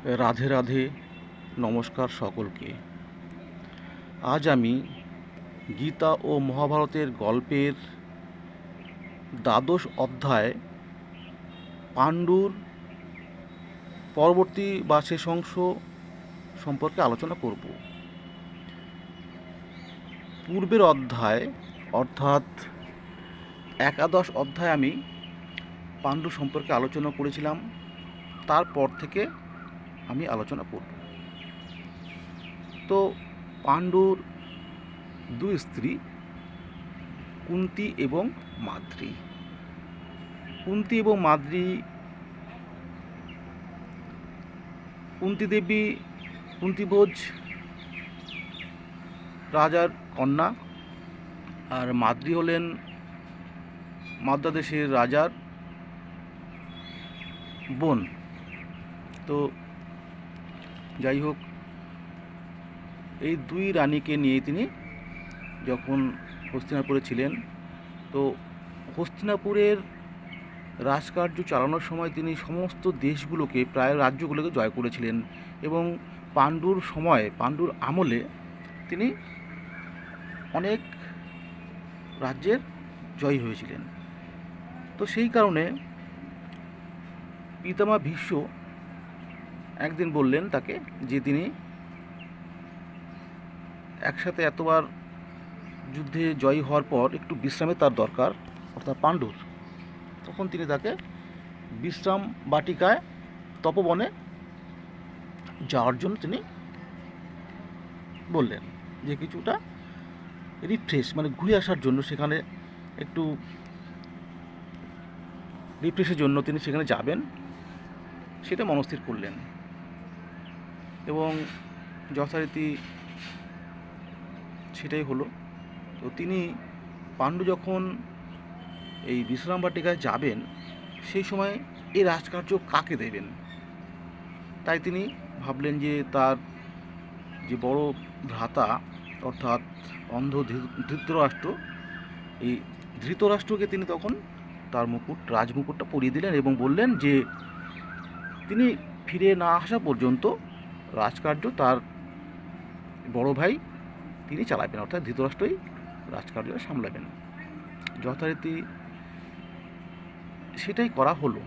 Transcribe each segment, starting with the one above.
রাধে রাধে, নমস্কার সকলকে। আজ আমি গীতা ও মহাভারতের গল্পের দ্বাদশ অধ্যায় পাণ্ডুর পরবর্তী বা শেষ অংশ সম্পর্কে আলোচনা করব। পূর্বের অধ্যায় অর্থাৎ একাদশ অধ্যায় আমি পাণ্ডু সম্পর্কে আলোচনা করেছিলাম, তারপর থেকে আমি আলোচনা করব। তো পাণ্ডুর দুই স্ত্রী কুন্তী এবং মাদ্রী। কুন্তী এবং মাদ্রী, কুন্তী দেবী কুন্তীভোজ রাজার কন্যা, আর মাদ্রী হলেন মাদ্রাদেশের রাজার বোন। তো যাই হোক, এই দুই রানীকে নিয়ে তিনি যখন হস্তিনাপুরে ছিলেন, তো হস্তিনাপুরের রাজকার্য চালানোর সময় তিনি সমস্ত দেশগুলোকে, প্রায় রাজ্যগুলোকে জয় করেছিলেন এবং পাণ্ডুর সময়, পাণ্ডুর আমলে তিনি অনেক রাজ্যের জয়ী হয়েছিলেন। তো সেই কারণে পিতামহ ভীষ্ম একদিন বললেন তাকে যে তিনি একসাথে এতবার যুদ্ধে জয়ী হওয়ার পর একটু বিশ্রামের তার দরকার, অর্থাৎ পাণ্ডুর। তখন তিনি তাকে বিশ্রাম বাটিকায়, তপবনে যাওয়ার জন্য তিনি বললেন, যে কিছুটা রিফ্রেশ, মানে ঘুরে আসার জন্য, সেখানে একটু রিফ্রেশের জন্য তিনি সেখানে যাবেন, সেটা মনস্থির করলেন। এবং যথারীতি সেটাই হলো। তো তিনি, পাণ্ডু যখন এই বিশ্রাম বাটিকায় যাবেন, সেই সময় এই রাজকার্য কাকে দেবেন? তাই তিনি ভাবলেন যে তার যে বড় ভ্রাতা, অর্থাৎ অন্ধ ধৃতরাষ্ট্র, এই ধৃতরাষ্ট্রকে তিনি তখন তার মুকুট, রাজমুকুটটা পরিয়ে দিলেন এবং বললেন যে তিনি ফিরে না আসা পর্যন্ত রাজকার্য তার বড় ভাই তিনি চালাবেন, অর্থাৎ ধৃতরাষ্ট্রই রাজকার্য সামলাবেন। যথারীতি সেটাই করা হলো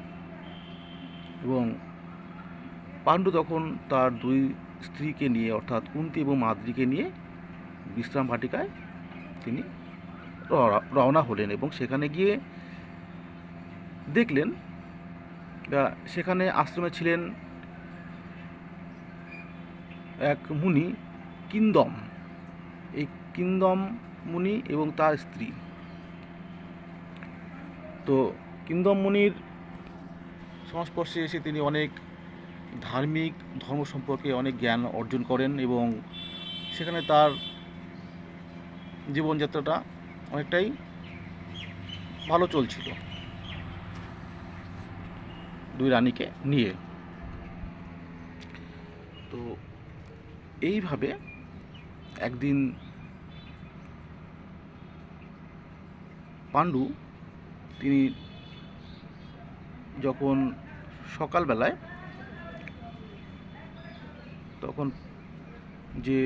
এবং পাণ্ডু তখন তার দুই স্ত্রীকে নিয়ে, অর্থাৎ কুন্তী এবং মাদ্রীকে নিয়ে বিশ্রাম বাটিকায় তিনি রওনা হলেন এবং সেখানে গিয়ে দেখলেন, সেখানে আশ্রমে ছিলেন এক মুনি, কিন্দম। এই কিন্দম মুনি এবং তার স্ত্রী। তো কিন্দম মুনির সংস্পর্শে এসে তিনি অনেক ধার্মিক ধর্ম সম্পর্কে অনেক জ্ঞান অর্জন করেন এবং সেখানে তার জীবনযাত্রাটা অনেকটাই ভালো চলছিল দুই রানীকে নিয়ে। তো এইভাবে একদিন পাণ্ডু, তিনি যখন সকালবেলায়, তখন যে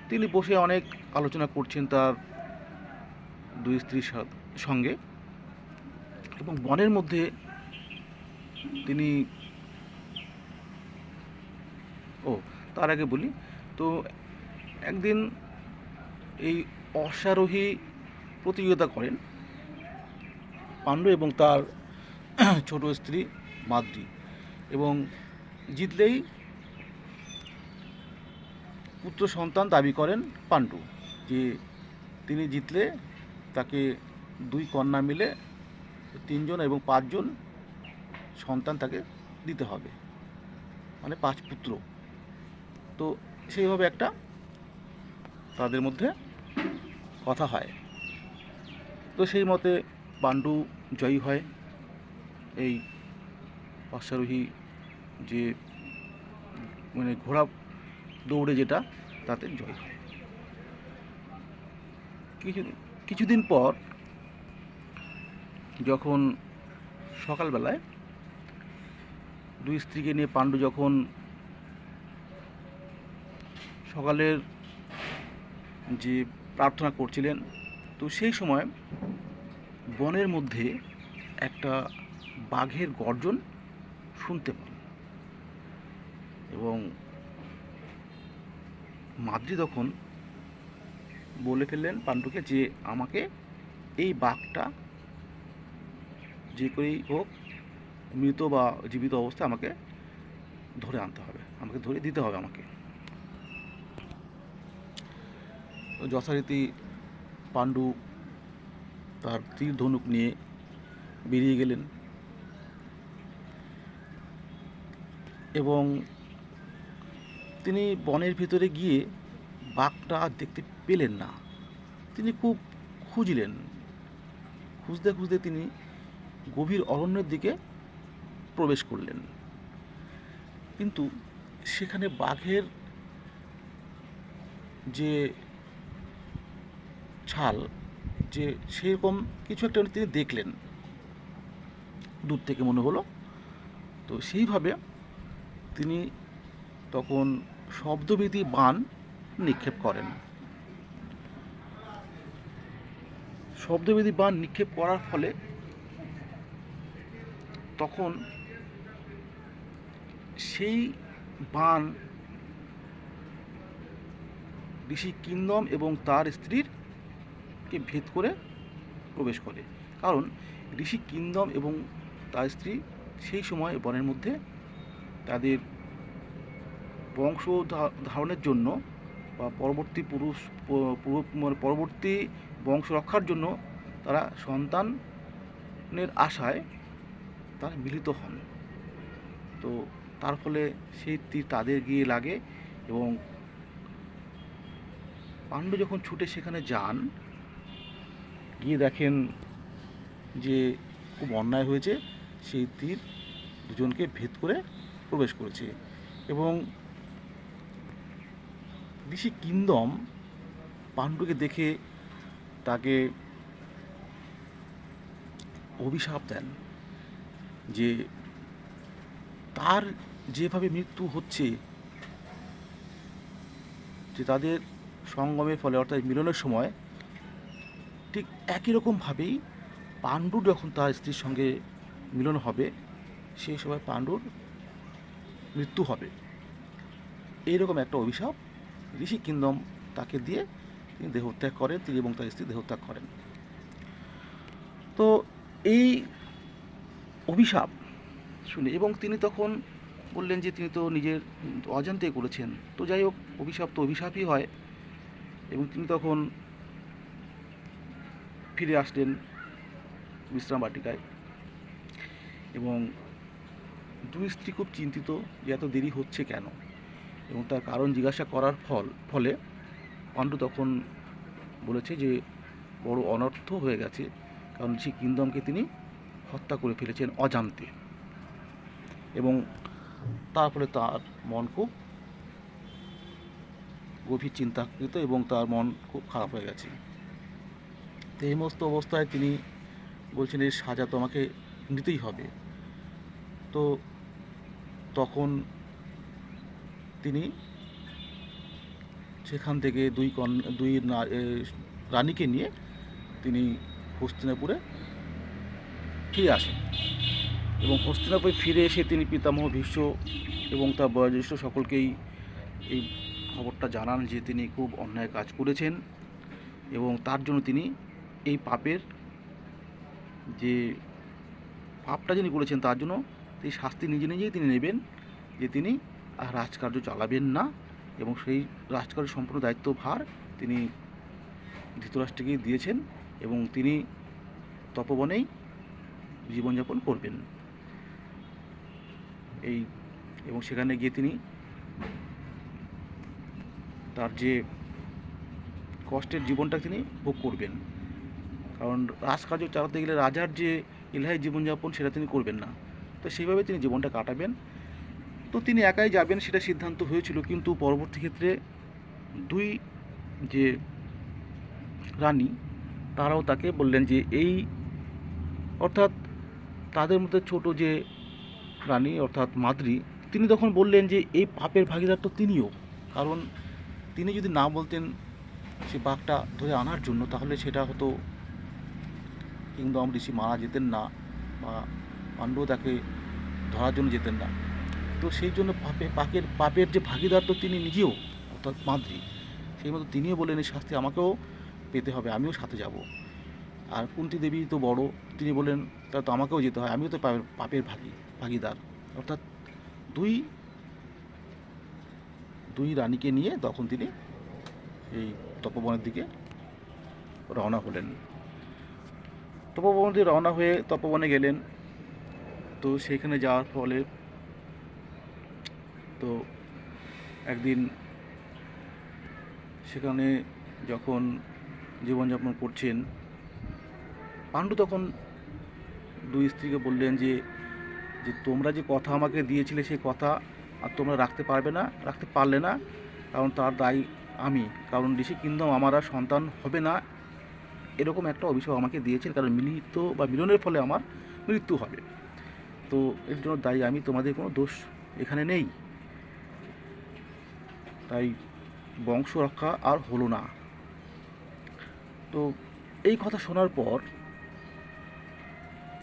তিনি বসে অনেক আলোচনা করছেন তার দুই স্ত্রীর সঙ্গে, এবং বনের মধ্যে তিনি, তার আগে বলি, তো একদিন এই অশ্বারোহী প্রতিযোগিতা করেন পাণ্ডু এবং তার ছোট স্ত্রী মাদ্রী, এবং জিতলেই পুত্র সন্তান দাবি করেন পাণ্ডু, যে তিনি জিতলে তাকে দুই কন্যা মিলে 3 জন এবং 5 জন সন্তান তাকে দিতে হবে, মানে 5 পুত্র। তো সেইভাবে একটা তাদের মধ্যে কথা হয়। তো সেই মতে পাণ্ডু জয়ী হয়, এই অশ্বারোহী যে, মানে ঘোড়া দৌড়ে যেটা, তাতে জয় হয়। কিছুদিন পর যখন সকালবেলায় দুই স্ত্রীকে নিয়ে পাণ্ডু যখন সকালের যে প্রার্থনা করছিলেন, তো সেই সময় বনের মধ্যে একটা বাঘের গর্জন শুনতে পান এবং মাদ্রি তখন বলে ফেললেন পাণ্ডুকে যে আমাকে এই বাঘটা যে করেই হোক, মৃত বা জীবিত অবস্থায় আমাকে ধরে আনতে হবে, আমাকে ধরে দিতে হবে আমাকে। তো যথারীতি পাণ্ডু তার তীর ধনুক নিয়ে বেরিয়ে গেলেন এবং তিনি বনের ভিতরে গিয়ে বাঘটা আর দেখতে পেলেন না। তিনি খুব খুঁজলেন, খুঁজতে খুঁজতে তিনি গভীর অরণ্যের দিকে প্রবেশ করলেন, কিন্তু সেখানে বাঘের যে ছাল, যে সেরকম কিছু একটা তিনি দেখলেন, দূর থেকে মনে হলো। তো সেইভাবে তিনি তখন শব্দভেদী বাণ নিক্ষেপ করেন। শব্দভেদী বাণ নিক্ষেপ করার ফলে তখন সেই বাণ ঋষি কিন্দম এবং তার স্ত্রীরকে ভেদ করে প্রবেশ করে। কারণ ঋষি কিন্দম এবং তার স্ত্রী সেই সময় বনের মধ্যে তাদের বংশ ধারণের জন্য বা পরবর্তী পরবর্তী বংশ রক্ষার জন্য তারা সন্তানের আশায় তারা মিলিত হন। তো তার ফলে সেই তীর তাদের গিয়ে লাগে এবং পাণ্ডু যখন ছুটে সেখানে যান, গিয়ে দেখেন যে খুব অন্যায় হয়েছে, সেই তীর দুজনকে ভেদ করে প্রবেশ করেছে। এবং ঋষি কিন্দম পাণ্ডুকে দেখে তাকে অভিশাপ দেন যে তার যেভাবে মৃত্যু হচ্ছে, যে তাদের সঙ্গমের ফলে অর্থাৎ মিলনের সময় ঠিক একই রকমভাবেই পাণ্ডুর যখন তার স্ত্রীর সঙ্গে মিলন হবে সেই সময় পাণ্ডুর মৃত্যু হবে। এইরকম একটা অভিশাপ ঋষি কিন্দম তাকে দিয়ে তিনি দেহত্যাগ করেন, তিনি এবং তার স্ত্রী দেহত্যাগ করেন। তো এই অভিশাপ শুনে এবং তিনি তখন বললেন যে তিনি তো নিজের অজান্তে করেছেন, তো যাই হোক, অভিশাপ তো অভিশাপই হয়। এবং তিনি তখন ফিরে আসলেন বিশ্রাম বাটিকায় এবং দুই স্ত্রী খুব চিন্তিত যে এত দেরি হচ্ছে কেন, এবং তার কারণ জিজ্ঞাসা করার ফলে পাণ্ডু তখন বলেছে যে বড় অনর্থ হয়ে গেছে, কারণ সেই কিন্দমকে তিনি হত্যা করে ফেলেছেন অজান্তে, এবং তার ফলে তার মন খুব গভীর চিন্তাকৃত এবং তার মন খুব খারাপ হয়ে গেছে। তো এই সমস্ত অবস্থায় তিনি বলছেন এর সাজা তো আমাকে নিতেই হবে। তো তখন তিনি সেখান থেকে দুই রানীকে নিয়ে তিনি হস্তিনাপুরে ফিরে আসেন এবং হস্তিনাপুরে ফিরে এসে তিনি পিতামহ ভীষ্ম এবং তার বয়োজ্যেষ্ঠ সকলকেই এই খবরটা জানান যে তিনি খুব অন্যায় কাজ করেছেন এবং তার জন্য তিনি এই পাপের যে পাপটা যিনি করেছেন তার জন্য সেই শাস্তি নিজে নিজেই তিনি নেবেন, যে তিনি আর রাজকার্য চালাবেন না এবং সেই রাজকার্য সম্পূর্ণ দায়িত্বভার তিনি ধৃতরাষ্ট্রকে দিয়েছেন এবং তিনি তপবনেই জীবনযাপন করবেন। এবং সেখানে গিয়ে তিনি তার যে কষ্টের জীবনটা তিনি ভোগ করবেন, কারণ রাজকার্য চালাতে গেলে রাজার যে ইলাহি জীবনযাপন সেটা তিনি করবেন না, তো সেইভাবে তিনি জীবনটা কাটাবেন। তো তিনি একাই যাবেন সেটা সিদ্ধান্ত হয়েছিল, কিন্তু পরবর্তী ক্ষেত্রে দুই যে রানী তারাও তাকে বললেন যে অর্থাৎ তাদের মধ্যে ছোট যে রানী অর্থাৎ মাদ্রি তিনি তখন বললেন যে এই পাপের ভাগিদার তো তিনিও, কারণ তিনি যদি না বলতেন সে বাঘটা ধরে আনার জন্য, তাহলে সেটা হতো কিংডম ঋষি মারা যেতেন না বা পাণ্ডু তাকে ধরার জন্য যেতেন না। তো সেই জন্য পাপের যে ভাগিদার তো তিনি নিজেও, অর্থাৎ মাদ্রি, সেই মতো তিনিও বললেন এই শাস্তি আমাকেও পেতে হবে, আমিও সাথে যাব। আর কুন্তী দেবী তো বড়, তিনি বললেন তা তো আমাকেও যেতে হয়, আমিও তো পাপের ভাগিদার। অর্থাৎ দুই দুই রানীকে নিয়ে তখন তিনি এই তপবনের দিকে রওনা হলেন। তপবন দিয়ে রওনা হয়ে তপবনে গেলেন। তো সেইখানে যাওয়ার ফলে তো একদিন সেখানে যখন জীবনযাপন করছেন, পাণ্ডু তখন দুই স্ত্রীকে বললেন যে যে তোমরা যে কথা আমাকে দিয়েছিলে সেই কথা আর তোমরা রাখতে পারলে না, কারণ তার দায়ী আমি, কারণ ঋষি কিংডম আমার আর সন্তান হবে না এরকম একটা অভিশাপ আমাকে দিয়েছেন, কারণ মিলনের ফলে আমার মৃত্যু হবে। তো এর জন্য দায়ী আমি, তোমাদের কোনো দোষ এখানে নেই, তাই বংশ রক্ষা আর হলো না। তো এই কথা শোনার পর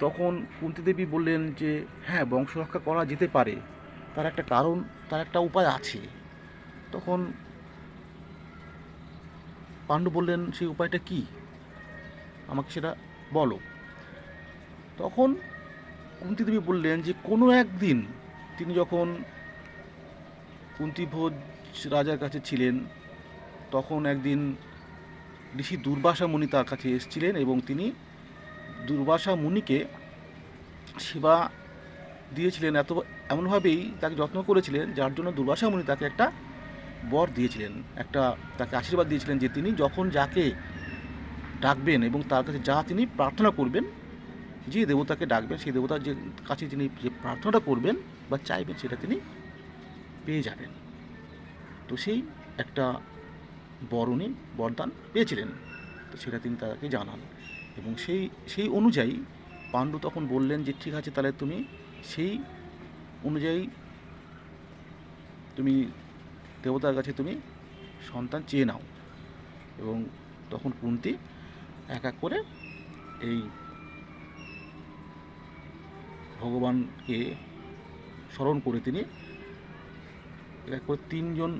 তখন কুন্তী দেবী বললেন যে হ্যাঁ, বংশ রক্ষা করা যেতে পারে, তার একটা কারণ, তার একটা উপায় আছে। তখন পাণ্ডু বললেন সেই উপায়টা কি, আমাকে সেটা বলো। তখন কুন্তী দেবী বললেন যে কোনো একদিন তিনি যখন কুন্তিভোজ রাজার কাছে ছিলেন, তখন একদিন ঋষি দুর্বাসা মুনি তার কাছে এসেছিলেন এবং তিনি দুর্বাসা মুনিকে সেবা দিয়েছিলেন, এমনভাবেই তাকে যত্ন করেছিলেন যার জন্য দুর্বাসা মুনি তাকে একটা বর দিয়েছিলেন, তাকে আশীর্বাদ দিয়েছিলেন যে তিনি যখন যাকে ডাকবেন এবং তার কাছে যা তিনি প্রার্থনা করবেন, যে দেবতাকে ডাকবেন সেই দেবতার কাছে তিনি যে প্রার্থনাটা করবেন বা চাইবেন সেটা তিনি পেয়ে যাবেন। তো সেই একটা বরদান পেয়েছিলেন, তো সেটা তিনি তাকে জানান এবং সেই অনুযায়ী পাণ্ডু তখন বললেন যে ঠিক আছে, তাহলে তুমি সেই অনুযায়ী তুমি দেবতার কাছে তুমি সন্তান চেয়ে নাও। এবং তখন কুন্তী এক এক করে এই ভগবানকে স্মরণ করে তিনি এক এক করে তিনজন,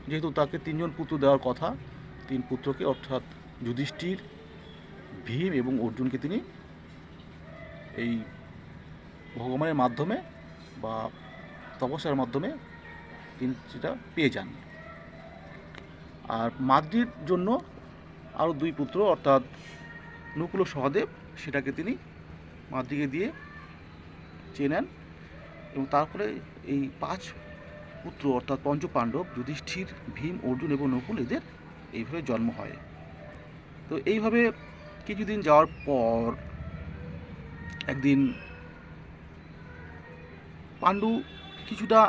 যেহেতু তাকে তিনজন পুত্র দেওয়ার কথা, তিন পুত্রকে অর্থাৎ যুধিষ্ঠির, ভীম এবং অর্জুনকে তিনি এই ভগবানের মাধ্যমে বা তপস্যার মাধ্যমে তিনি সেটা পেয়ে যান। আর মাদ্রির জন্য আরও দুই পুত্র অর্থাৎ নকুল ও সহদেব, সেটাকে তিনি মাদ্রিকে দিয়ে চেয়ে নেন এবং তারপরে এই পাঁচ পুত্র অর্থাৎ পঞ্চপাণ্ডব যুধিষ্ঠির, ভীম, অর্জুন এবং নকুল, এদের এইভাবে জন্ম হয়। তো এইভাবে কিছুদিন যাওয়ার পর একদিন পাণ্ডু কিছুটা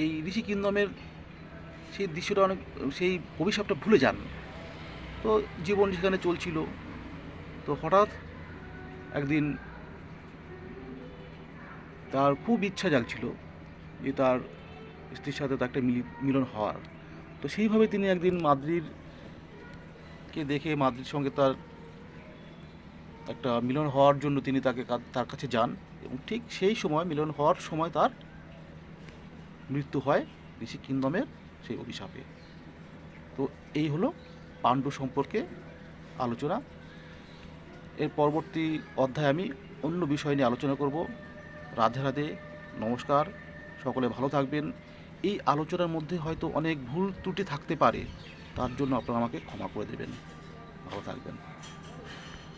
এই ঋষি কিংডমের সেই দৃশ্যটা সেই অভিশাপটা ভুলে যান। তো জীবন সেখানে চলছিল। তো হঠাৎ একদিন তার খুব ইচ্ছা জাগছিল যে তার স্ত্রীর সাথে তার একটা মিলন হওয়ার। তো সেইভাবে তিনি একদিন মাদ্রিকে দেখে মাদ্রির সঙ্গে তার একটা মিলন হওয়ার জন্য তিনি তার কাছে যান এবং ঠিক সেই সময় মিলন হওয়ার সময় তার মৃত্যু হয় ঋষি কিংডমের সেই অভিশাপে। তো এই হলো পাণ্ডু সম্পর্কে আলোচনা। এর পরবর্তী অধ্যায়ে আমি অন্য বিষয় নিয়ে আলোচনা করব। রাধে রাধে, নমস্কার, সকলে ভালো থাকবেন। এই আলোচনার মধ্যে হয়তো অনেক ভুল ত্রুটি থাকতে পারে, তার জন্য আপনারা আমাকে ক্ষমা করে দেবেন। ভালো থাকবেন।